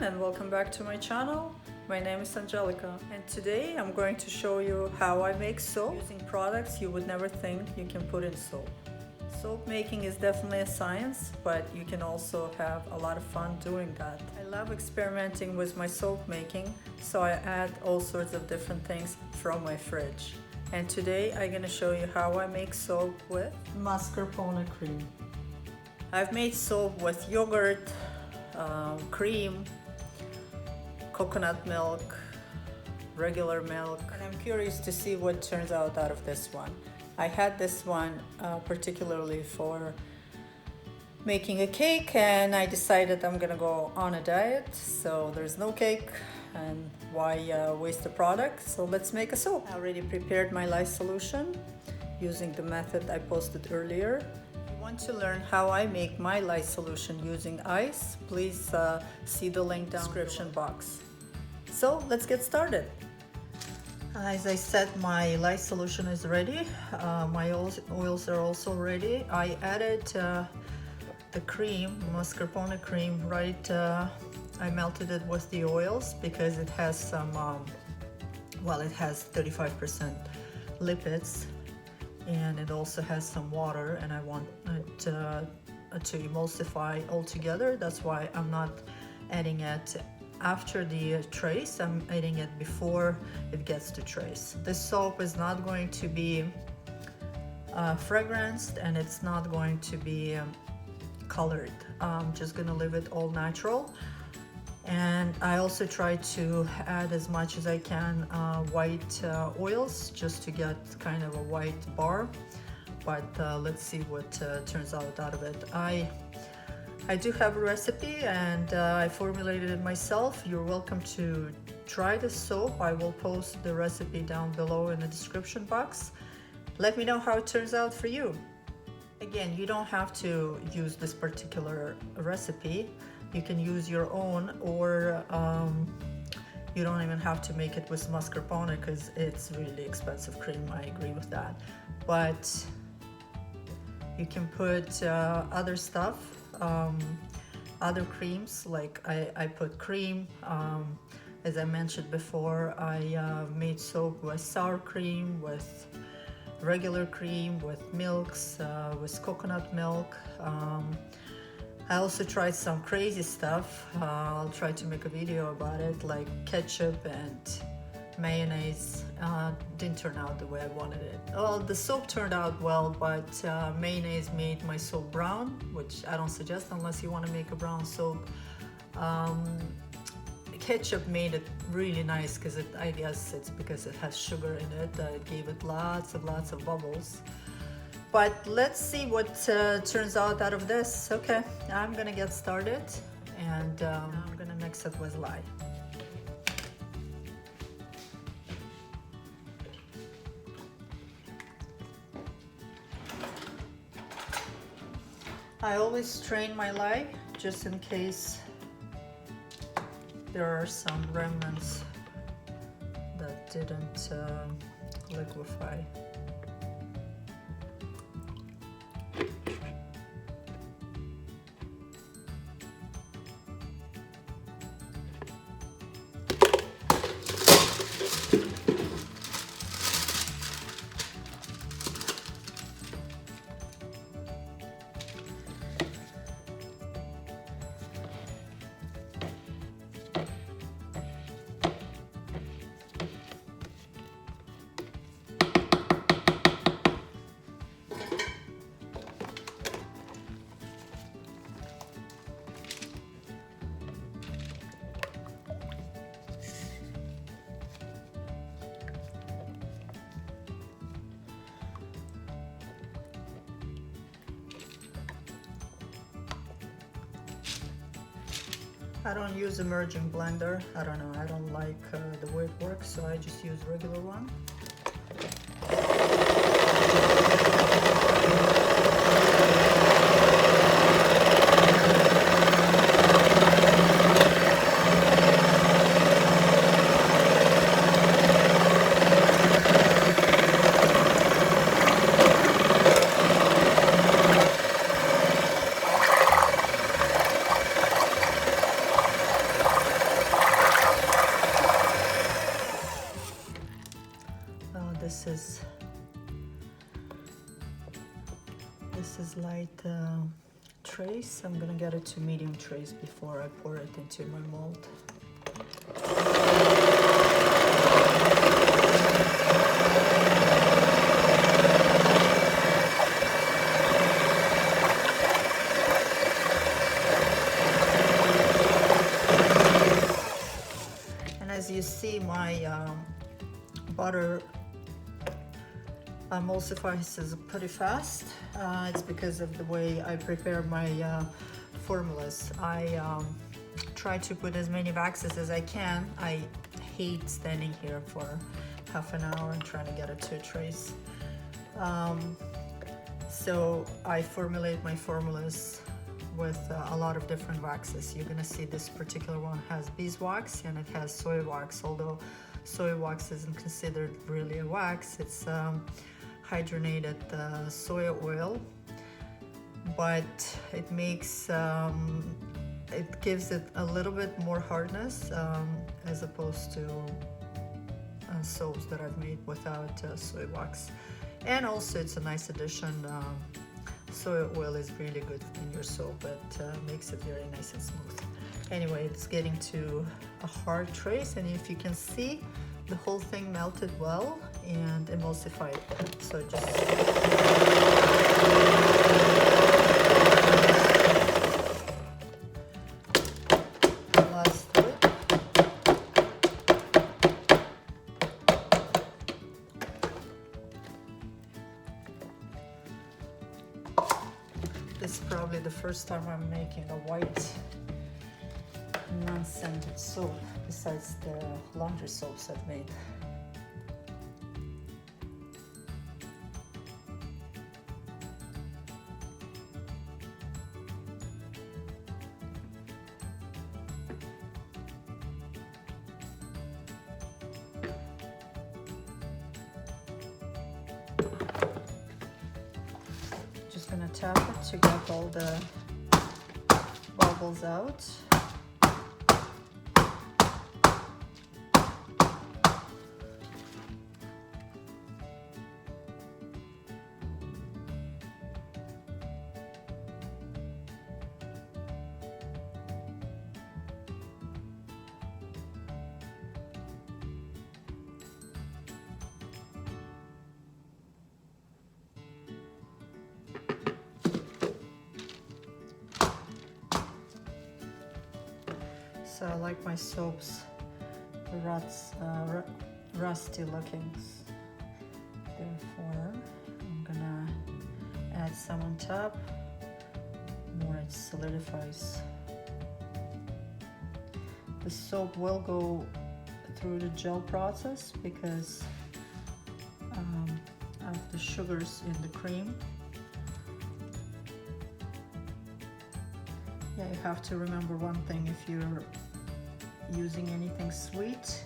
and welcome back to my channel. My name is Angelica and today I'm going to show you how I make soap using products you would never think you can put in soap. Soap making is definitely a science, but you can also have a lot of fun doing that. I love experimenting with my soap making, so I add all sorts of different things from my fridge. And today I'm going to show you how I make soap with mascarpone cream. I've made soap with yogurt, cream, coconut milk, regular milk, and I'm curious to see what turns out of this one. I had this one particularly for making a cake, and I decided I'm gonna go on a diet, so there's no cake and why waste the product. So let's make a soap. I already prepared my lye solution using the method I posted earlier. Want to learn how I make my lye solution using ice, please see the link down in the description box. So let's get started. As I said, my lye solution is ready. My oils are also ready. I added the cream, mascarpone cream, right. I melted it with the oils because it has some, well, it has 35% lipids. And it also has some water, and I want it to emulsify all together. That's why I'm not adding it after the trace. I'm adding it before it gets to trace. This soap is not going to be fragranced, and it's not going to be colored. I'm just gonna leave it all natural. And I also try to add as much as I can white oils, just to get kind of a white bar, but let's see what turns out of it. I do have a recipe, and I formulated it myself. You're welcome to try this soap. I will post the recipe down below in the description box. Let me know how it turns out for you. Again, you don't have to use this particular recipe. You can use your own, or you don't even have to make it with mascarpone because it's really expensive cream. I agree with that, but you can put other stuff, other creams. Like I put cream, as I mentioned before. I made soap with sour cream, with regular cream, with milks, with coconut milk. I also tried some crazy stuff. I'll try to make a video about it, like ketchup and mayonnaise. Didn't turn out the way I wanted it. Well, the soap turned out well, but mayonnaise made my soap brown, which I don't suggest unless you want to make a brown soap. Ketchup made it really nice because I guess it's because it has sugar in it. It gave it lots of bubbles. But let's see what turns out of this. Okay, I'm gonna get started, and I'm gonna mix it with lye. I always strain my lye just in case there are some remnants that didn't liquefy. I don't use a merging blender. I don't know, I don't like the way it works, so I just use regular one. This is light trace. I'm gonna get it to medium trace before I pour it into my mold. And as you see, my butter emulsifies pretty fast. It's because of the way I prepare my formulas. I try to put as many waxes as I can. I hate standing here for half an hour and trying to get it to a trace. So I formulate my formulas with a lot of different waxes. You're gonna see this particular one has beeswax and it has soy wax, although soy wax isn't considered really a wax. It's hydrogenated soy oil, but it makes it gives it a little bit more hardness as opposed to soaps that I've made without soy wax. And also it's a nice addition. Soy oil is really good in your soap. It makes it very nice and smooth. Anyway, it's getting to a hard trace, and if you can see, the whole thing melted well and emulsified. So just last through it. This is probably the first time I'm making a white non-scented soap besides the laundry soaps I've made. Just gonna tap it to get all the bubbles out. So I like my soaps rusty looking. Therefore, I'm gonna add some on top. More it solidifies. The soap will go through the gel process because of the sugars in the cream. Yeah, you have to remember one thing: if you're using anything sweet,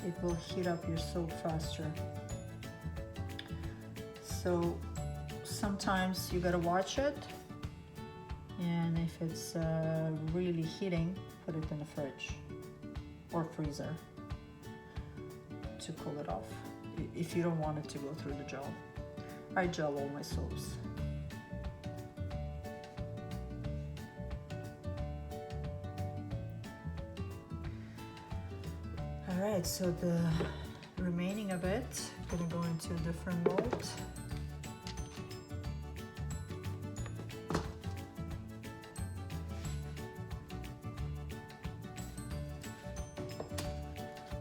it will heat up your soap faster. So sometimes you gotta watch it, and if it's really heating, put it in the fridge or freezer to cool it off if you don't want it to go through the gel. I gel all my soaps. Alright, so the remaining of it, I'm gonna go into a different mold.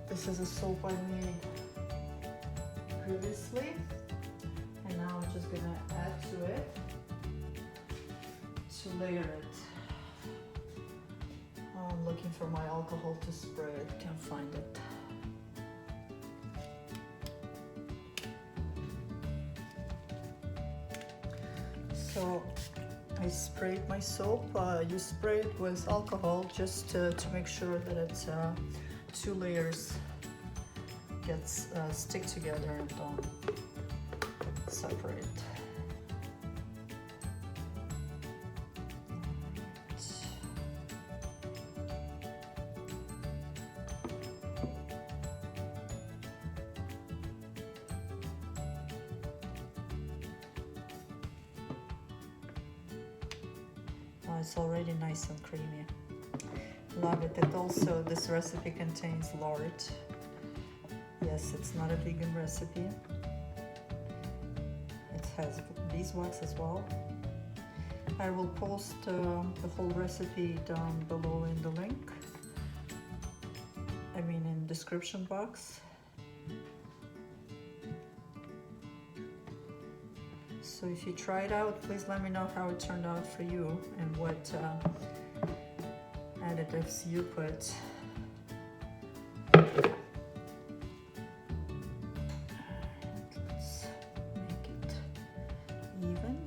This is a soap I made previously, and now I'm just gonna add to it to layer it. I'm looking for my alcohol to spray it, can't find it. So I sprayed my soap. You spray it with alcohol just to make sure that it's 2 layers stick together and don't separate. it's already nice and creamy. Love it. It also, this recipe contains lard. Yes, it's not a vegan recipe. It has beeswax as well. I will post the whole recipe down below in the link. I mean in description box. So if you try it out, please let me know how it turned out for you and what additives you put. Let's make it even.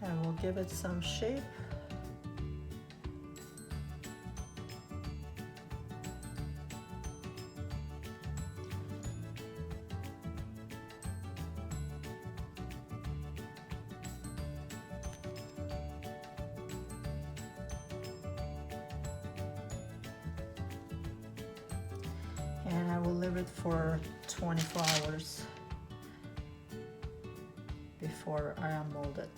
I will give it some shape. And I will leave it for 24 hours before I unmold it.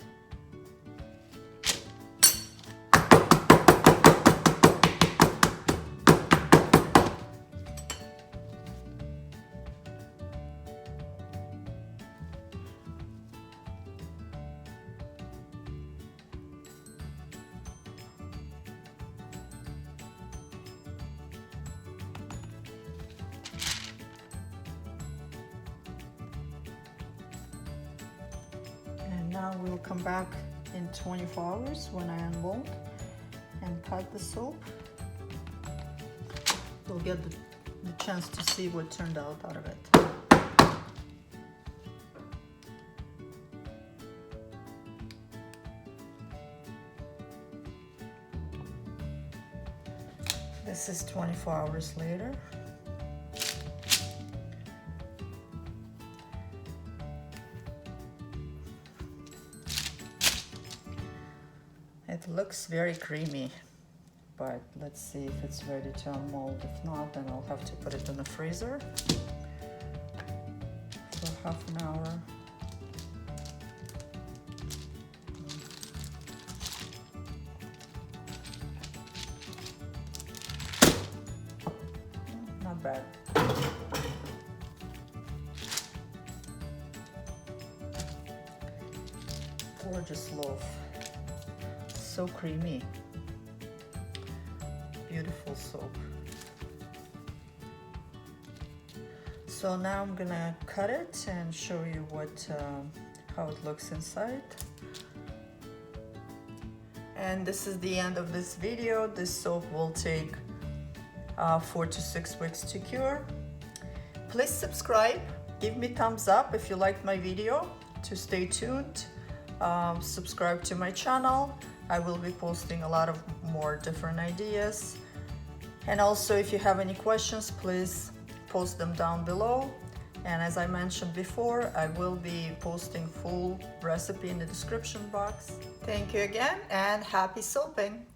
Now we'll come back in 24 hours when I unmold and cut the soap. We'll get the chance to see what turned out of it. This is 24 hours later. It looks very creamy, but let's see if it's ready to unmold. If not, then I'll have to put it in the freezer for half an hour. Not bad. Gorgeous loaf. So creamy. Beautiful soap. So now I'm gonna cut it and show you how it looks inside. And this is the end of this video. This soap will take 4 to 6 weeks to cure. Please subscribe, give me thumbs up if you liked my video to stay tuned. Subscribe to my channel. I will be posting a lot of more different ideas. And also, if you have any questions, please post them down below. And as I mentioned before, I will be posting full recipe in the description box. Thank you again and happy soaping!